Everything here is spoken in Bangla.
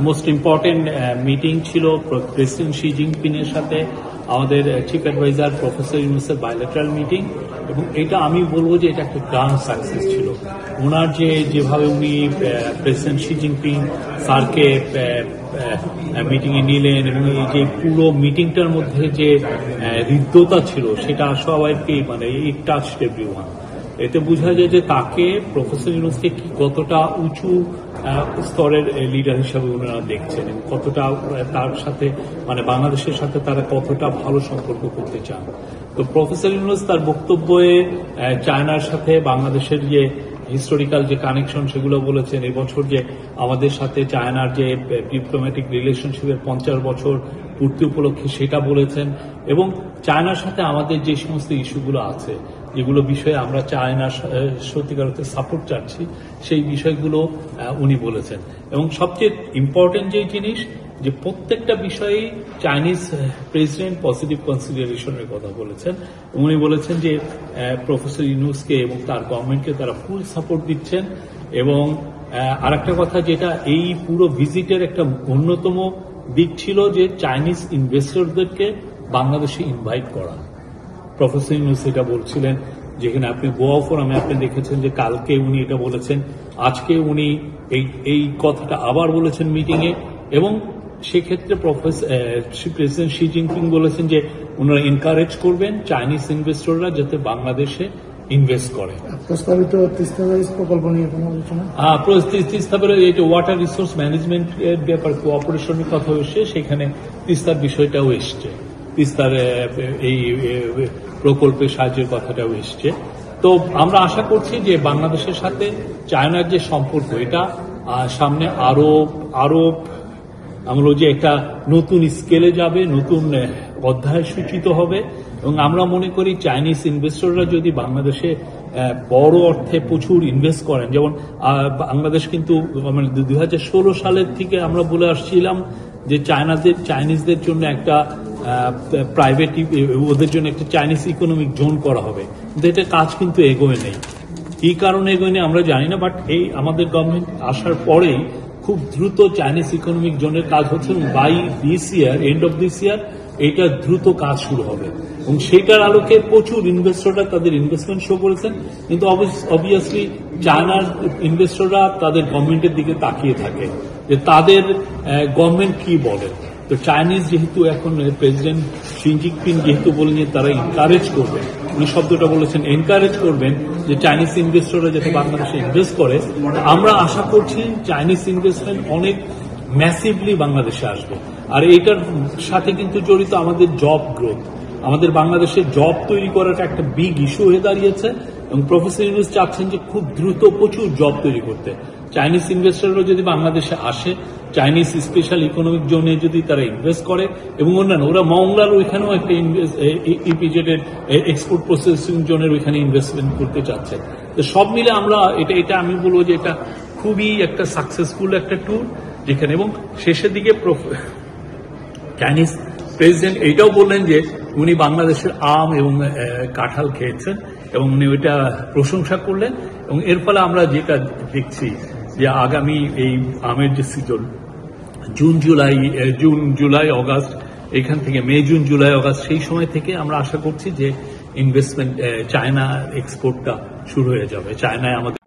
মোস্ট ইম্পর্টেন্ট মিটিং ছিল প্রেসিডেন্ট শি জিনপিংয়ের সাথে আমাদের চিফ অ্যাডভাইজার প্রফেসর ইউনূসের বাইলেটারাল মিটিং, এবং এটা আমি বলবো যে এটা একটা গ্র্যান্ড সাকসেস ছিল। ওনার যেভাবে উনি প্রেসিডেন্ট শি জিনপিং স্যারকে মিটিংয়ে নিলেন এবং এই যে পুরো মিটিংটার মধ্যে যে হৃদ্যতা ছিল সেটা সবাইকে মানে ইট টাচড এভরিওয়ান। এতে বোঝা যায় যে তাকে প্রফেসর ইউনূসকে কি কতটা উঁচু স্তরের লিডার হিসাবে ওনারা দেখছেন এবং কতটা তার সাথে মানে বাংলাদেশের সাথে তারা কতটা ভালো সম্পর্ক করতে চান। তো প্রফেসর ইউনূস তার বক্তব্যে চায়নার সাথে বাংলাদেশের যে হিস্টোরিক্যাল যে কানেকশন সেগুলো বলেছেন। এবছর যে আমাদের সাথে চায়নার যে ডিপ্লোম্যাটিক রিলেশনশিপের 50 বছর পূর্তি উপলক্ষে সেটা বলেছেন, এবং চায়নার সাথে আমাদের যে সমস্ত ইস্যুগুলো আছে যেগুলো বিষয়ে আমরা চায়নার সত্যিকার অর্থে সাপোর্ট চাচ্ছি সেই বিষয়গুলো উনি বলেছেন। এবং সবচেয়ে ইম্পর্টেন্ট যে জিনিস যে প্রত্যেকটা বিষয়ে চাইনিজ প্রেসিডেন্ট পজিটিভ কনসিডারেশনের কথা বলেছেন। উনি বলেছেন যে প্রফেসর ইউনূসকে এবং তার গভর্নমেন্টকে তারা ফুল সাপোর্ট দিচ্ছেন। এবং আরেকটা কথা যেটা এই পুরো ভিজিটের একটা অন্যতম দিক ছিল যে চাইনিজ ইনভেস্টরদেরকে বাংলাদেশে ইনভাইট করা। প্রফেসর ইউনূস এটা বলছিলেন, যেখানে আপনি গোয়া ফোরামে আপনি দেখেছেন যে কালকে উনি এটা বলেছেন, আজকে উনি এই কথাটা আবার বলেছেন মিটিংয়ে। এবং সেক্ষেত্রে প্রেসিডেন্ট শি জিনপিং বলেছেন যে ওনারা এনকারেজ করবেন চাইনিজ ইনভেস্টররা যাতে বাংলাদেশে ইনভেস্ট করে। প্রস্তাবিত তিস্তা ব্যারেজ প্রকল্প নিয়ে কোনো আলোচনা? তিস্তা ব্যারেজ এটা ওয়াটার রিসোর্স ম্যানেজমেন্ট এর ব্যাপার কোঅপারেশনের কথা এসছে, সেখানে তিস্তার বিষয়টাও এসছে, তিস্তার এই প্রকল্পের সাহায্যের কথাটাও এসছে। তো আমরা আশা করছি যে বাংলাদেশের সাথে চায়নার যে সম্পর্ক এটা সামনে আরো আমরা যে একটা নতুন স্কেলে যাবে, নতুন অধ্যায় সূচিত হবে। এবং আমরা মনে করি চাইনিজ ইনভেস্টররা যদি বাংলাদেশে বড় অর্থে প্রচুর ইনভেস্ট করেন, যেমন বাংলাদেশ কিন্তু 2016 সালের থেকে আমরা বলে আসছিলাম যে চাইনিজদের জন্য একটা প্রাইভেট ওদের জন্য একটা চাইনিজ ইকোনমিক জোন করা হবে, কিন্তু এটা কাজ কিন্তু এগোয় নেই। কি কারণে এগোয় নেই আমরা জানি না, বাট এই আমাদের গভর্নমেন্ট আসার পরেই খুব দ্রুত চাইনিজ ইকোনমিক জোনের কাজ হচ্ছে এবং by this year end of this year এটা দ্রুত কাজ শুরু হবে। এবং সেটার আলোকে প্রচুর ইনভেস্টররা তাদের ইনভেস্টমেন্ট শো করেছেন, কিন্তু অবভিয়াসলি চায়নার ইনভেস্টররা তাদের গভর্নমেন্টের দিকে তাকিয়ে থাকে যে তাদের গভর্নমেন্ট কি বলে। তো চাইনিজ যেহেতু এখন প্রেসিডেন্ট শি জিনপিং যেহেতু বলেন যে তারা এনকারেজ করবেন, উনি শব্দটা বলেছেন এনকারেজ করবেন যে চাইনিজ ইনভেস্টররা যাতে বাংলাদেশে ইনভেস্ট করে, আমরা আশা করছি চাইনিজ ইনভেস্টমেন্ট অনেক ম্যাসিভলি বাংলাদেশে আসবে। আর এটার সাথে কিন্তু জড়িত আমাদের জব গ্রোথ, আমাদের বাংলাদেশে জব তৈরি করাটা একটা বিগ ইস্যু হয়ে দাঁড়িয়েছে। এবং প্রফেসর ইউনূস চাচ্ছেন যে খুব দ্রুত প্রচুর জব তৈরি করতে। চাইনিজ ইনভেস্টররা যদি বাংলাদেশে আসে, চাইনিজ স্পেশাল ইকোনমিক জোনে যদি তারা ইনভেস্ট করে, এবং অন্যান্য ওরা মংলার ওইখানেও একটা ইপিজেড এর এক্সপোর্ট প্রসেসিং জোনের ওইখানে ইনভেস্টমেন্ট করতে চাচ্ছে। তো সব মিলে আমরা এটা আমি বলবো যে এটা খুবই একটা সাকসেসফুল একটা ট্যুর যেখানে, এবং শেষের দিকে চাইনিজ প্রেসিডেন্ট এইটাও বললেন যে উনি বাংলাদেশের আম এবং কাঁঠাল খেয়েছেন এবং উনি ওইটা প্রশংসা করলেন। এবং এর ফলে আমরা যেটা দেখছি যে আগামী এই আমের যে সিজন জুন জুলাই অগাস্ট, এখান থেকে মে জুন জুলাই অগাস্ট, সেই সময় থেকে আমরা আশা করছি যে ইনভেস্টমেন্ট চায়না এক্সপোর্টটা শুরু হয়ে যাবে। চায়নায় আমাদের